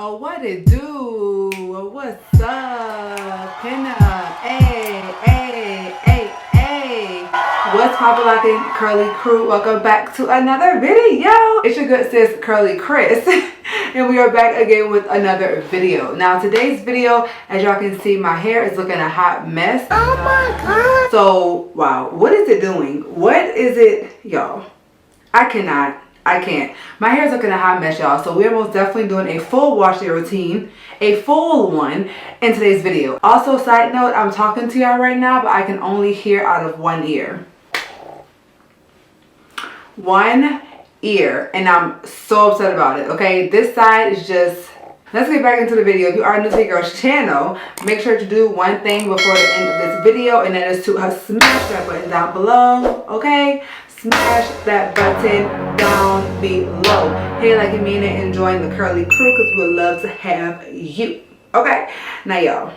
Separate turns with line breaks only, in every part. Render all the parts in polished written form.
Oh, what it do? Oh, what's up? Pin up. Hey, hey, hey, hey. What's poppin' lockin', Curly crew? Welcome back to another video. It's your good sis, CurlieCrys. And we are back again with another video. Now, today's video, as y'all can see, my hair is looking a hot mess. Oh my God. So, wow. What is it doing? What is it, y'all? I can't. My hair is looking a hot mess, y'all. So we're most definitely doing a full wash day routine, a full one in today's video. Also, side note, I'm talking to y'all right now, but I can only hear out of one ear. One ear, and I'm so upset about it, okay? This side is just... Let's get back into the video. If you are new to your girl's channel, make sure to do one thing before the end of this video, and that is to smash that button down below, okay? Smash that button down below. Hey, like you mean it, and join the Curly crew because we would love to have you. Okay, now y'all,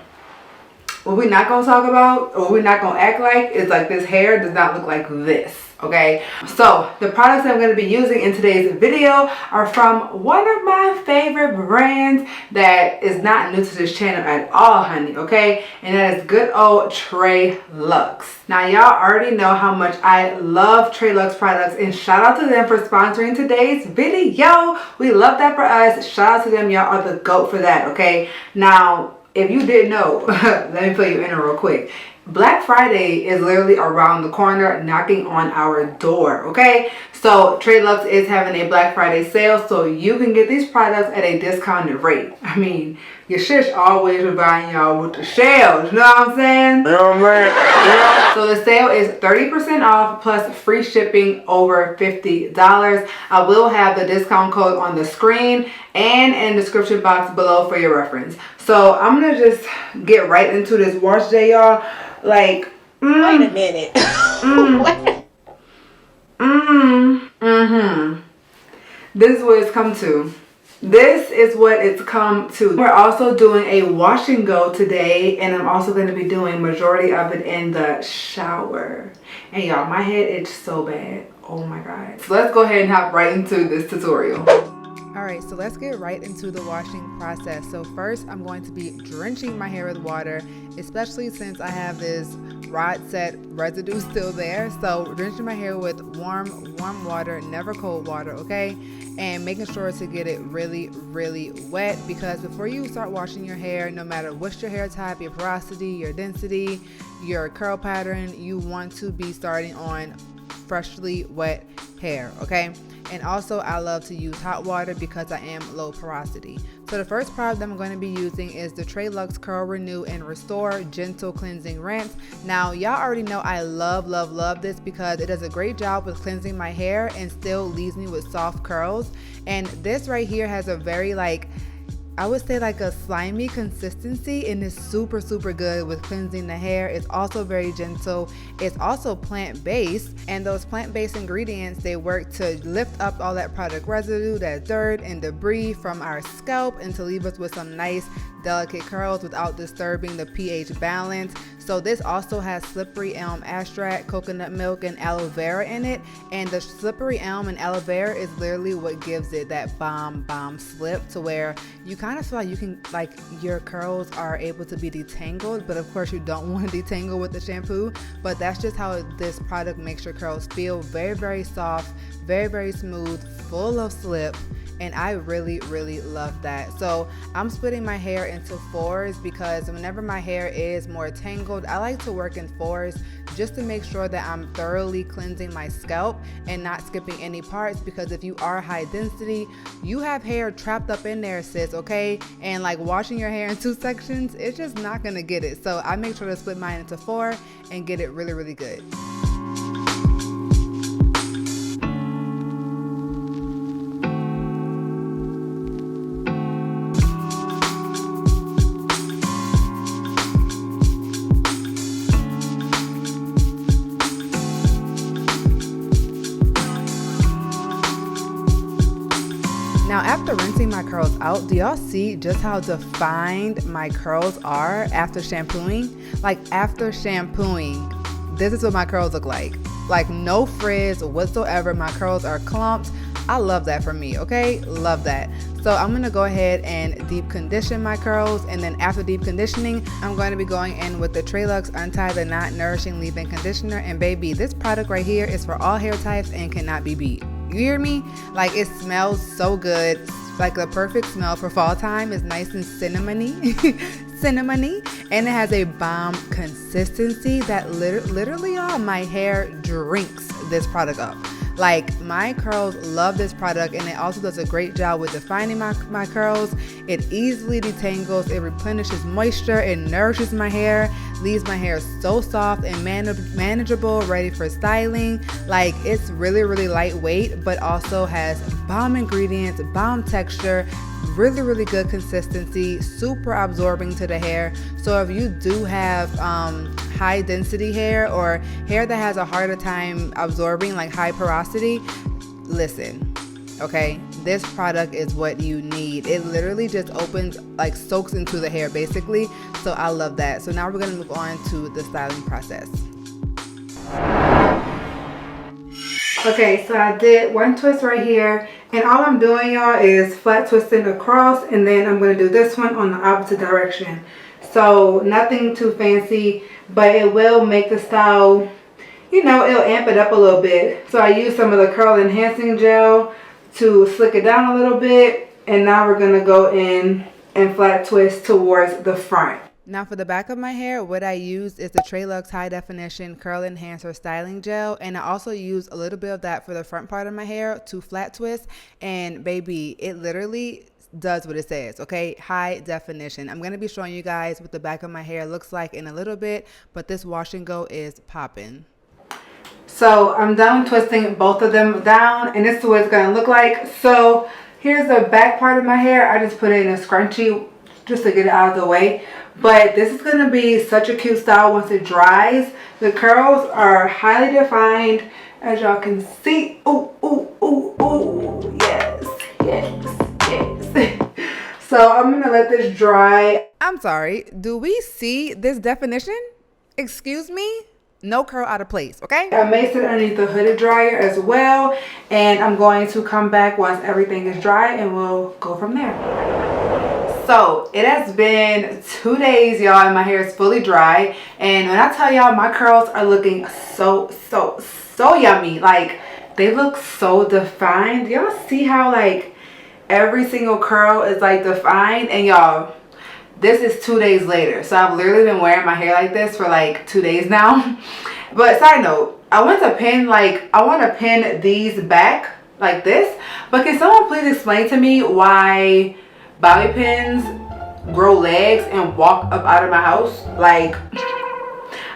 what we're not gonna talk about, or we're not gonna act like, is like this hair does not look like this. Okay, so the products I'm going to be using in today's video are from one of my favorite brands that is not new to this channel at all, honey, okay? And that is good old Treluxe. Now, y'all already know how much I love Treluxe products, and shout out to them for sponsoring today's video. We love that for us. Shout out to them. Y'all are the GOAT for that, okay? Now, if you didn't know, let me fill you in real quick. Black Friday is literally around the corner, knocking on our door, okay? So Treluxe is having a Black Friday sale, so you can get these products at a discounted rate. I mean, your shish always buying y'all with the sales, you know what I'm saying? You know what I'm saying? Yeah. So the sale is 30% off plus free shipping over $50. I will have the discount code on the screen and in the description box below for your reference. So I'm gonna just get right into this wash day, y'all. Like,
wait a minute.
This is what it's come to. This is what it's come to. We're also doing a wash and go today, and I'm also going to be doing majority of it in the shower. And y'all, my head itches so bad. Oh my God. So let's go ahead and hop right into this tutorial. Alright, so let's get right into the washing process. So first, I'm going to be drenching my hair with water, especially since I have this rod set residue still there. So drenching my hair with warm water, never cold water, okay? And making sure to get it really, really wet, because before you start washing your hair, no matter what's your hair type, your porosity, your density, your curl pattern, you want to be starting on freshly wet hair, okay? And also, I love to use hot water because I am low porosity. So the first product I'm going to be using is the Treluxe Curl Renew and Restore Gentle Cleansing Rinse. Now, y'all already know I love this because it does a great job with cleansing my hair and still leaves me with soft curls. And this right here has a very, like, I would say like a slimy consistency, and it's super good with cleansing the hair. It's also very gentle. It's also plant-based, and those plant-based ingredients, they work to lift up all that product residue, that dirt and debris from our scalp, and to leave us with some nice delicate curls without disturbing the pH balance. So this also has slippery elm extract, coconut milk, and aloe vera in it. And the slippery elm and aloe vera is literally what gives it that bomb slip, to where you kind of feel like you can, like, your curls are able to be detangled, but of course you don't want to detangle with the shampoo. But that's just how this product makes your curls feel. Very soft, very smooth, full of slip. And I really love that. So I'm splitting my hair into fours because whenever my hair is more tangled, I like to work in fours just to make sure that I'm thoroughly cleansing my scalp and not skipping any parts, because if you are high density, you have hair trapped up in there, sis, okay? And like washing your hair in two sections, it's just not gonna get it. So I make sure to split mine into four and get it really good. Now, after rinsing my curls out, do y'all see just how defined my curls are after shampooing? Like, after shampooing, this is what my curls look like. Like, no frizz whatsoever. My curls are clumped. I love that for me, okay? Love that. So I'm gonna go ahead and deep condition my curls, and then after deep conditioning, I'm going to be going in with the Treluxe Untie the Knot Nourishing Leave-In Conditioner. And baby, this product right here is for all hair types and cannot be beat. You hear me? Like, it smells so good. Like the perfect smell for fall time. Is nice and cinnamony. Cinnamony, and it has a bomb consistency that literally y'all, my hair drinks this product up. Like, my curls love this product, and it also does a great job with defining my curls. It easily detangles, it replenishes moisture, it nourishes my hair, leaves my hair so soft and manageable, ready for styling. Like, it's really, really lightweight, but also has bomb ingredients, bomb texture, really, really good consistency, super absorbing to the hair. So if you do have high density hair or hair that has a harder time absorbing, like high porosity, listen, okay, this product is what you need. It literally just opens, like soaks into the hair basically. So I love that. So now we're gonna move on to the styling process. Okay, so I did one twist right here, and all I'm doing, y'all, is flat twisting across, and then I'm going to do this one on the opposite direction. So nothing too fancy, but it will make the style, you know, it'll amp it up a little bit. So I used some of the curl enhancing gel to slick it down a little bit, and now we're going to go in and flat twist towards the front. Now for the back of my hair, what I used is the Treluxe High Definition Curl Enhancer Styling Gel. And I also used a little bit of that for the front part of my hair to flat twist. And baby, it literally does what it says, okay? High definition. I'm going to be showing you guys what the back of my hair looks like in a little bit. But this wash and go is popping. So I'm done twisting both of them down. And this is what it's going to look like. So here's the back part of my hair. I just put it in a scrunchie just to get it out of the way. But this is going to be such a cute style once it dries. The curls are highly defined, as y'all can see. Ooh, ooh, ooh, ooh. Yes, yes, yes. So I'm going to let this dry. I'm sorry. Do we see this definition? Excuse me? No curl out of place, okay? I may sit underneath the hooded dryer as well. And I'm going to come back once everything is dry, and we'll go from there. So it has been 2 days, y'all, and my hair is fully dry. And when I tell y'all, my curls are looking so yummy. Like, they look so defined. Y'all see how like every single curl is like defined? And y'all, this is 2 days later. So I've literally been wearing my hair like this for like 2 days now. But side note, I want to pin these back like this. But can someone please explain to me why bobby pins grow legs and walk up out of my house? Like,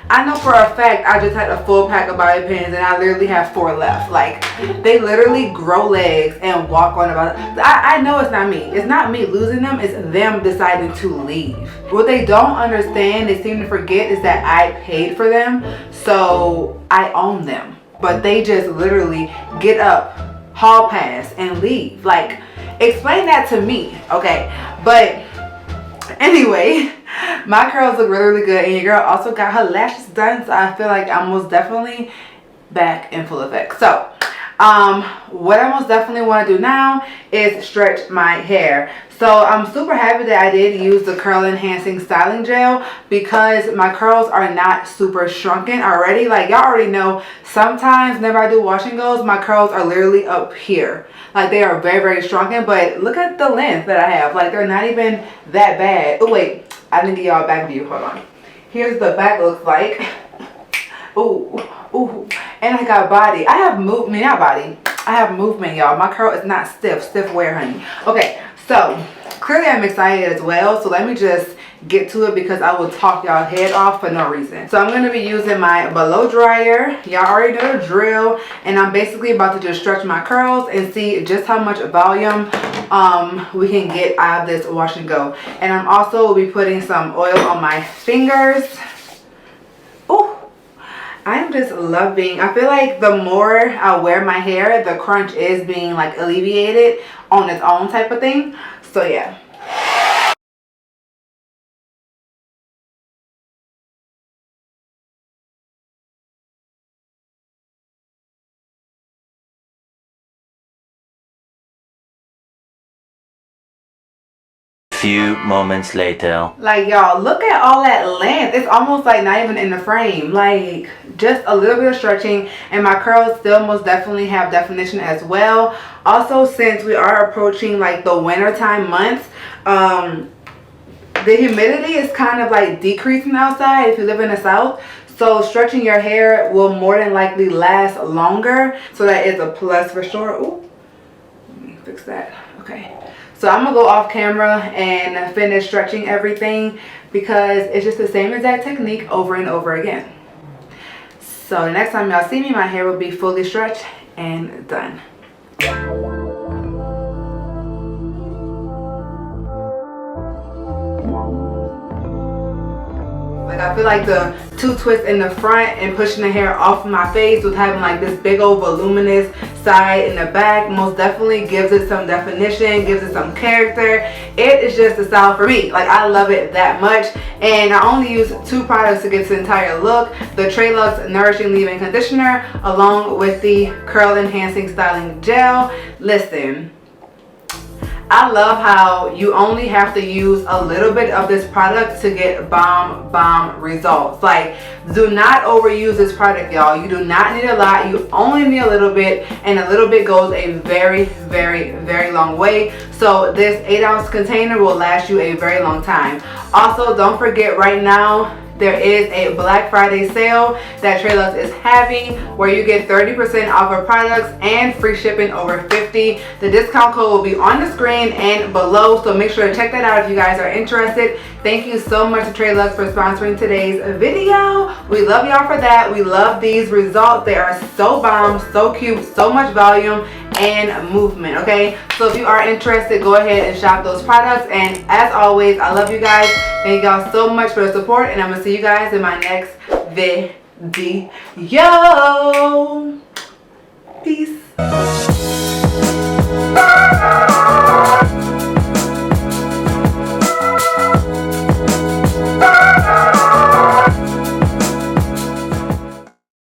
I know for a fact I just had a full pack of bobby pins and I literally have 4 left. Like, they literally grow legs and walk on about. I know it's not me. It's not me losing them. It's them deciding to leave. What they don't understand, they seem to forget, is that I paid for them. So I own them. But they just literally get up, haul pass, and leave. Like, explain that to me, okay? But anyway, my curls look really, really good, and your girl also got her lashes done, so I feel like I'm most definitely back in full effect. So what I most definitely want to do now is stretch my hair. So I'm super happy that I did use the curl enhancing styling gel, because my curls are not super shrunken already. Like, y'all already know, sometimes whenever I do wash and goes, my curls are literally up here. Like, they are very, very shrunken, but look at the length that I have. Like, they're not even that bad. Oh wait, I didn't get y'all a back view. Hold on. Here's the back looks like. Ooh, ooh. And I got body. I have movement, not body. I have movement, y'all. My curl is not stiff wear, honey. Okay, so clearly I'm excited as well. So let me just get to it, because I will talk y'all head off for no reason. So I'm going to be using my blow dryer. Y'all already know the drill. And I'm basically about to just stretch my curls and see just how much volume we can get out of this wash and go. And I'm also will be putting some oil on my fingers. Oh, I'm just loving, I feel like the more I wear my hair, the crunch is being like alleviated on its own type of thing. So yeah.
few moments later.
Like, y'all, look at all that length. It's almost like not even in the frame. Like, just a little bit of stretching, and my curls still most definitely have definition as well. Also, since we are approaching like the wintertime months, the humidity is kind of like decreasing outside if you live in the south. So stretching your hair will more than likely last longer. So that is a plus for sure. Ooh, let me fix that. Okay. So I'm going to go off camera and finish stretching everything because it's just the same exact technique over and over again. So the next time y'all see me, my hair will be fully stretched and done. Like, I feel like the two twists in the front and pushing the hair off of my face with having like this big old voluminous side in the back most definitely gives it some definition, gives it some character. It is just a style for me. Like, I love it that much. And I only use 2 products to get the entire look: the Treluxe Nourishing Leave-In Conditioner along with the Curl Enhancing Styling Gel. Listen, I love how you only have to use a little bit of this product to get bomb results. Like, do not overuse this product, y'all. You do not need a lot. You only need a little bit, and a little bit goes a very, very, very long way. So this 8-ounce container will last you a very long time. Also, don't forget, right now there is a Black Friday sale that Treluxe is having where you get 30% off of products and free shipping over $50. The discount code will be on the screen and below, so make sure to check that out if you guys are interested. Thank you so much to Treluxe for sponsoring today's video. We love y'all for that. We love these results. They are so bomb, so cute, so much volume and movement, okay? So if you are interested, go ahead and shop those products. And as always, I love you guys. Thank y'all so much for the support, and I'm gonna see you guys in my next video. Peace.